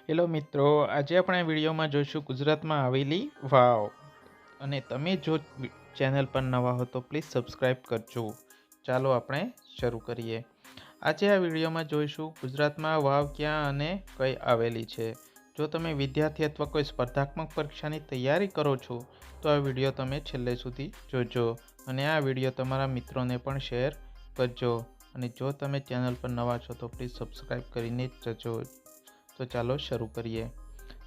Hello મિત્રો, આજે આપણે આ વિડીયોમાં જોઈશું ગુજરાતમાં આવેલી વાવ. અને તમે જો ચેનલ પર નવા હો તો પ્લીઝ સબસ્ક્રાઈબ કરજો. ચાલો આપણે શરૂ કરીએ. આજે આ વિડીયોમાં જોઈશું ગુજરાતમાં વાવ ક્યાં અને કઈ આવેલી છે. જો તમે વિદ્યાર્થી અથવા કોઈ સ્પર્ધાત્મક પરીક્ષાની તૈયારી કરો છો તો આ વિડીયો તમે છેલ્લે સુધી જોજો અને આ વિડીયો તમારા મિત્રોને પણ શેર કરજો. અને જો તમે ચેનલ પર નવા છો તો પ્લીઝ સબસ્ક્રાઈબ કરીને જ જજો. તો ચાલો શરૂ કરીએ.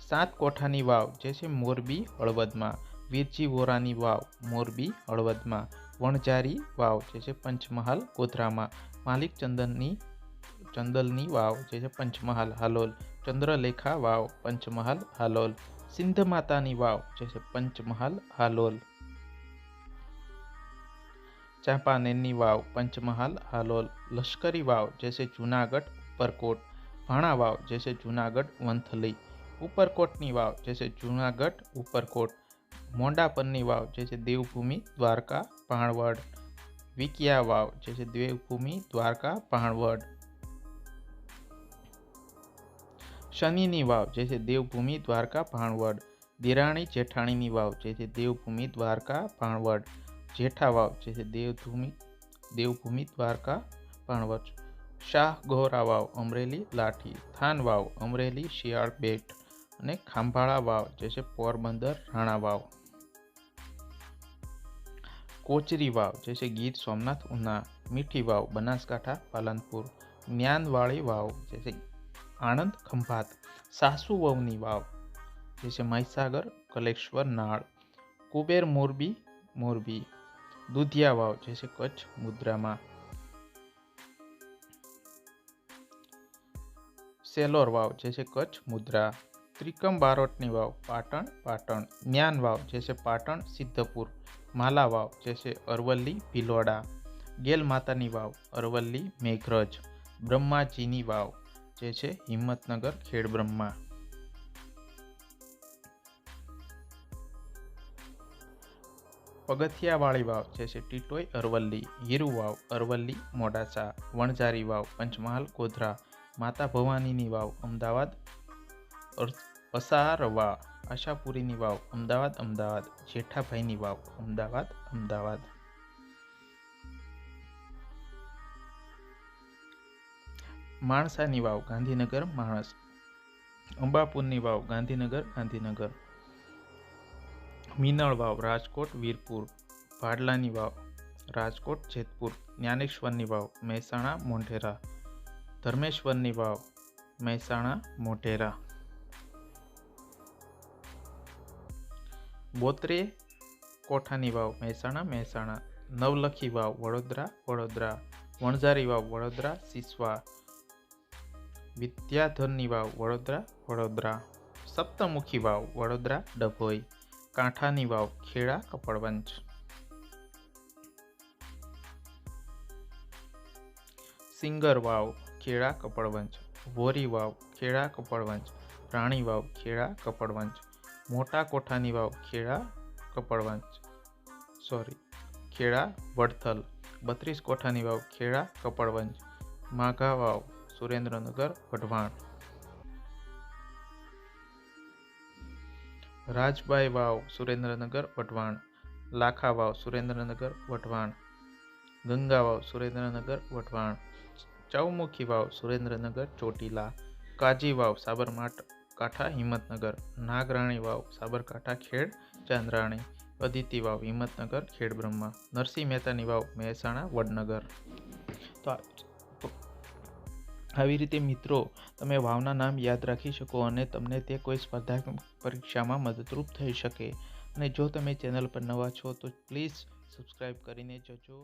સાત કોઠાની વાવ જે છે મોરબી હળવદમાં. વીરજી વોરાની વાવ મોરબી હળવદમાં. વણઝારી વાવ જે છે પંચમહાલ ગોધરામાં. માલિક ચંદલની વાવ જે છે પંચમહાલ હાલોલ. ચંદ્રલેખા વાવ પંચમહાલ હાલોલ. સિંધ માતાની વાવ જે છે પંચમહાલ હાલોલ. ચાંપાનેરની વાવ પંચમહાલ હાલોલ. લશ્કરી વાવ જે છે જૂનાગઢ ઉપરકોટ. ભાણા વાવ જે છે જૂનાગઢ વંથલી. ઉપરકોટની વાવ જે છે જૂનાગઢ ઉપરકોટ. મોંડાપરની વાવ જે છે દેવભૂમિ દ્વારકા ભાણવડ. વિકિયા વાવ જે છે દેવભૂમિ દ્વારકા ભાણવડ. શનિની વાવ જે છે દેવભૂમિ દ્વારકા ભાણવડ. દિરાણી જેઠાણીની વાવ જે છે દેવભૂમિ દ્વારકા ભાણવડ. જેઠા વાવ જે છે દેવભૂમિ દ્વારકા ભાણવડ. શાહ ગોરા વાવ અમરેલી લાઠી. થાન વાવ અમરેલી શિયાળ બેટ. અને ખાંભાળા વાવ જે છે પોરબંદર રાણા વાવ. કોચરી વાવ જે છે ગીર સોમનાથ ઉના. મીઠી વાવ બનાસકાંઠા પાલનપુર. જ્ઞાનવાળી વાવ જે છે આણંદ ખંભાત. સાસુ વહુની વાવ જે છે મહીસાગર કલેશ્વર નાળ. કુબેર મોરબી. દુધિયા વાવ જે છે કચ્છ મુદ્રામાં. સેલોર વાવ જે છે કચ્છ મુદ્રા. ત્રિકમ બારોટની વાવ પાટણ. જ્ઞાન વાવ જે છે પાટણ સિદ્ધપુર. માલા વાવ જે છે અરવલ્લી ભિલોડા. ગેલ માતાની વાવ અરવલ્લી મેઘરજ. બ્રહ્માજીની વાવ જે છે હિંમતનગર ખેડબ્રહ્મા. પગથિયાવાળી વાવ જે છે ટીટોઈ અરવલ્લી. હીરુ વાવ અરવલ્લી મોડાસા. વણઝારી વાવ પંચમહાલ ગોધરા. માતા ભવાનીની વાવ અમદાવાદ અસારવા. આશાપુરીની વાવ અમદાવાદ. જેઠાભાઈની વાવ અમદાવાદ. માણસાની વાવ ગાંધીનગર માણસ. અંબાપુરની વાવ ગાંધીનગર. મીનળ વાવ રાજકોટ વીરપુર. ભાડલાની વાવ રાજકોટ જેતપુર. જ્ઞાનેશ્વરની વાવ મહેસાણા મોઢેરા. ધર્મેશ્વરની વાવ મહેસાણા મોઢેરા. બોતરે કોઠાની વાવ મહેસાણા. નવલખી વાવ વડોદરા. વણઝારી વાવ વડોદરા સિસવા. વિદ્યાધરની વાવ વડોદરા. સપ્તમુખી વાવ વડોદરા ડભોઈ. કાંઠાની વાવ ખેડા કપડવંજ. સિંગર વાવ ખેડા કપડવંજ. વોરી વાવ ખેડા કપડવંજ. રાણી વાવ ખેડા કપડવંજ. મોટા કોઠાની વાવ ખેડા વડથલ. 32 કોઠાની વાવ ખેડા કપડવંજ. માઘા વાવ સુરેન્દ્રનગર વઢવાણ. રાજબાઈ વાવ સુરેન્દ્રનગર વઢવાણ. લાખા વાવ સુરેન્દ્રનગર વઢવાણ. ગંગા વાવ સુરેન્દ્રનગર વઢવાણ. ચૌમુખી વાવ સુરેન્દ્રનગર ચોટીલા. કાજી વાવ સાબરકાંઠા હિંમતનગર. નાગરાણી વાવ સાબરકાંઠા ખેડ ચાંદ્રાણી. અદિતિ વાવ હિંમતનગર ખેડબ્રહ્મા. નરસિંહ મહેતાની વાવ મહેસાણા વડનગર. તો આવી રીતે મિત્રો તમે વાવના નામ યાદ રાખી શકો અને તમને તે કોઈ સ્પર્ધાત્મક પરીક્ષામાં મદદરૂપ થઈ શકે. અને જો તમે ચેનલ પર નવા છો તો પ્લીઝ સબસ્ક્રાઈબ કરીને જજો.